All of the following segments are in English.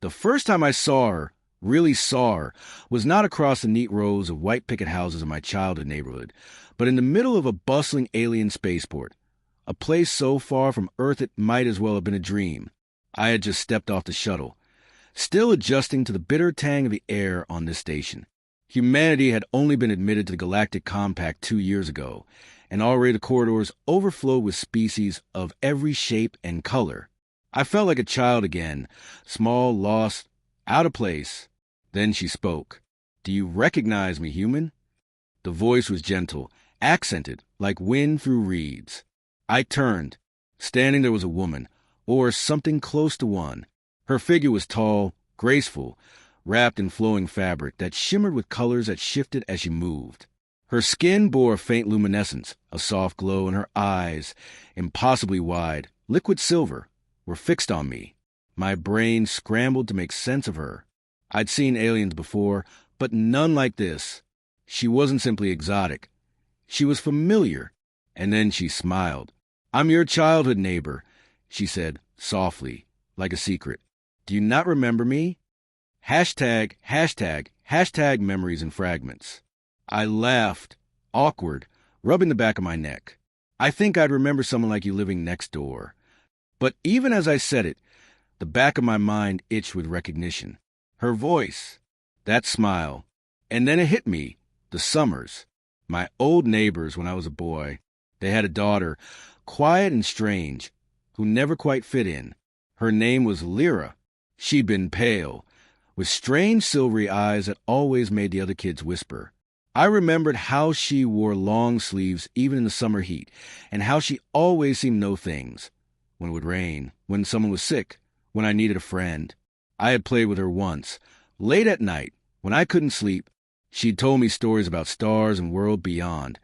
The first time I saw her, really saw her, was not across the neat rows of white picket houses in my childhood neighborhood, but in the middle of a bustling alien spaceport, a place so far from Earth it might as well have been a dream. I had just stepped off the shuttle, still adjusting to the bitter tang of the air on this station. Humanity had only been admitted to the Galactic Compact 2 years ago, and already the corridors overflowed with species of every shape and color. I felt like a child again, small, lost, out of place. Then she spoke. "Do you recognize me, human?" The voice was gentle, accented, like wind through reeds. I turned. Standing there was a woman, or something close to one. Her figure was tall, graceful, wrapped in flowing fabric that shimmered with colors that shifted as she moved. Her skin bore a faint luminescence, a soft glow, and her eyes, impossibly wide, liquid silver, were fixed on me. My brain scrambled to make sense of her. I'd seen aliens before, but none like this. She wasn't simply exotic. She was familiar. And then she smiled. "I'm your childhood neighbor," she said, softly, like a secret. "Do you not remember me?" Hashtag memories and fragments. I laughed, awkward, rubbing the back of my neck. "I think I'd remember someone like you living next door." But even as I said it, the back of my mind itched with recognition. Her voice, that smile, and then it hit me, the Summers, my old neighbors when I was a boy. They had a daughter, quiet and strange, who never quite fit in. Her name was Lyra. She'd been pale, with strange silvery eyes that always made the other kids whisper. I remembered how she wore long sleeves even in the summer heat, and how she always seemed to know things. When it would rain, when someone was sick, when I needed a friend. I had played with her once. Late at night, when I couldn't sleep, she'd told me stories about stars and world beyond,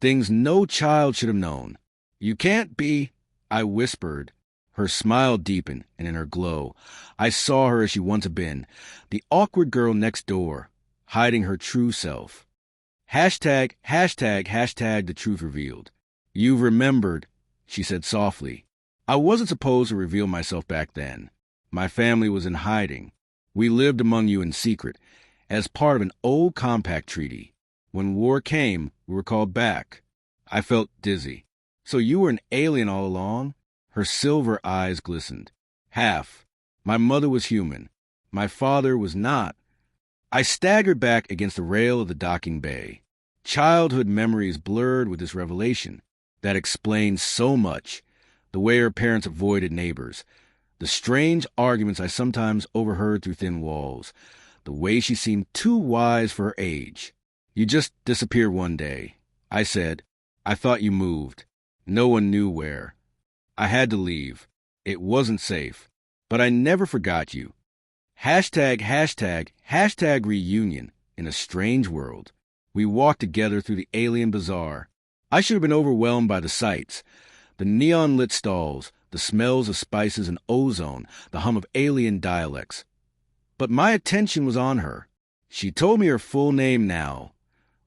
things no child should have known. "You can't be," I whispered. Her smile deepened, and in her glow, I saw her as she once had been, the awkward girl next door, hiding her true self. Hashtag the truth revealed. "You've remembered," she said softly. I wasn't supposed to reveal myself back then. My family was in hiding. We lived among you in secret, as part of an old compact treaty. When war came, we were called back. I felt dizzy. "So you were an alien all along?" Her silver eyes glistened. "Half. My mother was human. My father was not." I staggered back against the rail of the docking bay. Childhood memories blurred with this revelation. That explained so much. The way her parents avoided neighbors. The strange arguments I sometimes overheard through thin walls. The way she seemed too wise for her age. "You just disappeared one day," I said. "I thought you moved. No one knew where. I had to leave. It wasn't safe. But I never forgot you." Hashtag reunion in a strange world. We walked together through the alien bazaar. I should have been overwhelmed by the sights. The neon-lit stalls, the smells of spices and ozone, the hum of alien dialects. But my attention was on her. She told me her full name now,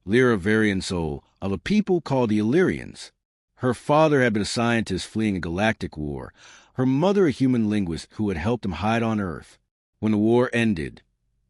Lyra Varian Soul, of a people called the Illyrians. Her father had been a scientist fleeing a galactic war, her mother a human linguist who had helped him hide on Earth. When the war ended,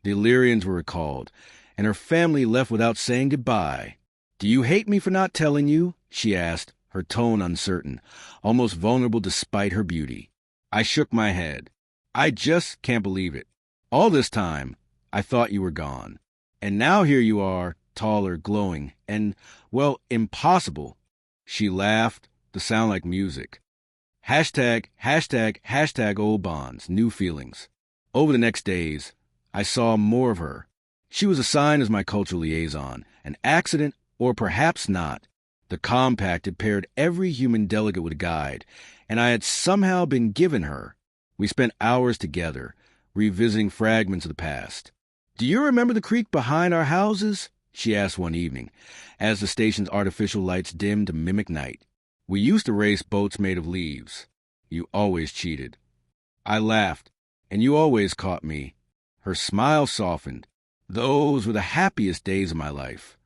the Illyrians were recalled, and her family left without saying goodbye. "Do you hate me for not telling you?" she asked, her tone uncertain, almost vulnerable despite her beauty. I shook my head. "I just can't believe it. All this time, I thought you were gone. And now here you are, taller, glowing, and, well, impossible." She laughed, the sound like music. Hashtag old bonds, new feelings. Over the next days, I saw more of her. She was assigned as my cultural liaison, an accident or perhaps not. The compact had paired every human delegate with a guide, and I had somehow been given her. We spent hours together, revisiting fragments of the past. "Do you remember the creek behind our houses?" she asked one evening, as the station's artificial lights dimmed to mimic night. "We used to race boats made of leaves. You always cheated." I laughed, "And you always caught me." Her smile softened. Those were the happiest days of my life.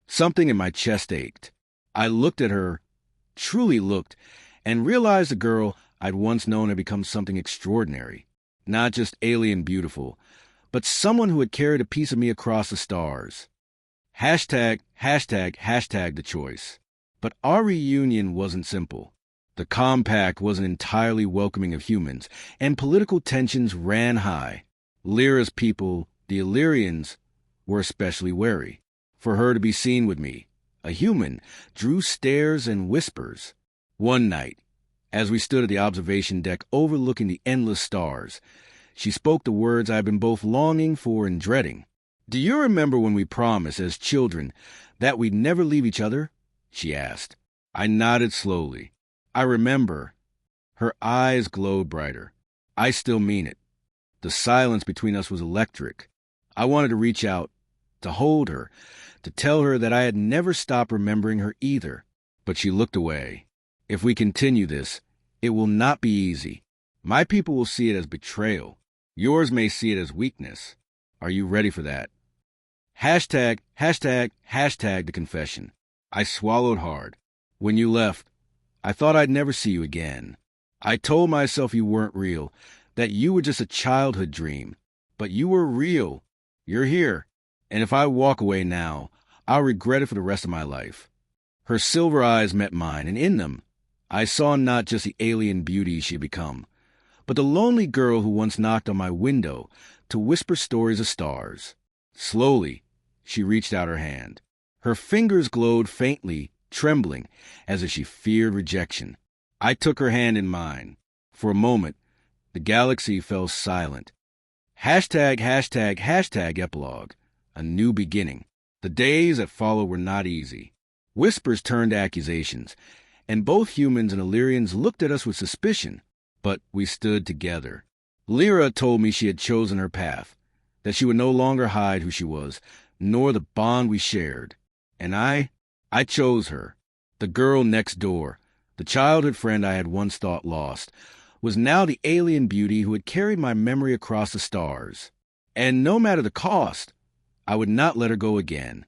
Something in my chest ached. I looked at her, truly looked, and realized the girl I'd once known had become something extraordinary. Not just alien beautiful, but someone who had carried a piece of me across the stars. Hashtag the choice. But our reunion wasn't simple. The Compact wasn't entirely welcoming of humans, and political tensions ran high. Lyra's people, the Illyrians, were especially wary. For her to be seen with me, a human, drew stares and whispers. One night, as we stood at the observation deck overlooking the endless stars, she spoke the words I had been both longing for and dreading. "Do you remember when we promised as children that we'd never leave each other?" she asked. I nodded slowly. "I remember." Her eyes glowed brighter. "I still mean it." The silence between us was electric. I wanted to reach out, to hold her, to tell her that I had never stopped remembering her either. But she looked away. "If we continue this, it will not be easy. My people will see it as betrayal. Yours may see it as weakness. Are you ready for that?" Hashtag the confession. I swallowed hard. "When you left, I thought I'd never see you again. I told myself you weren't real, that you were just a childhood dream. But you were real. You're here. And if I walk away now, I'll regret it for the rest of my life." Her silver eyes met mine, and in them, I saw not just the alien beauty she had become, but the lonely girl who once knocked on my window to whisper stories of stars. Slowly, she reached out her hand. Her fingers glowed faintly, trembling, as if she feared rejection. I took her hand in mine. For a moment, the galaxy fell silent. Hashtag epilogue. A new beginning. The days that followed were not easy. Whispers turned to accusations, and both humans and Illyrians looked at us with suspicion, but we stood together. Lyra told me she had chosen her path, that she would no longer hide who she was, nor the bond we shared. And I chose her. The girl next door, the childhood friend I had once thought lost, was now the alien beauty who had carried my memory across the stars. And no matter the cost, I would not let her go again.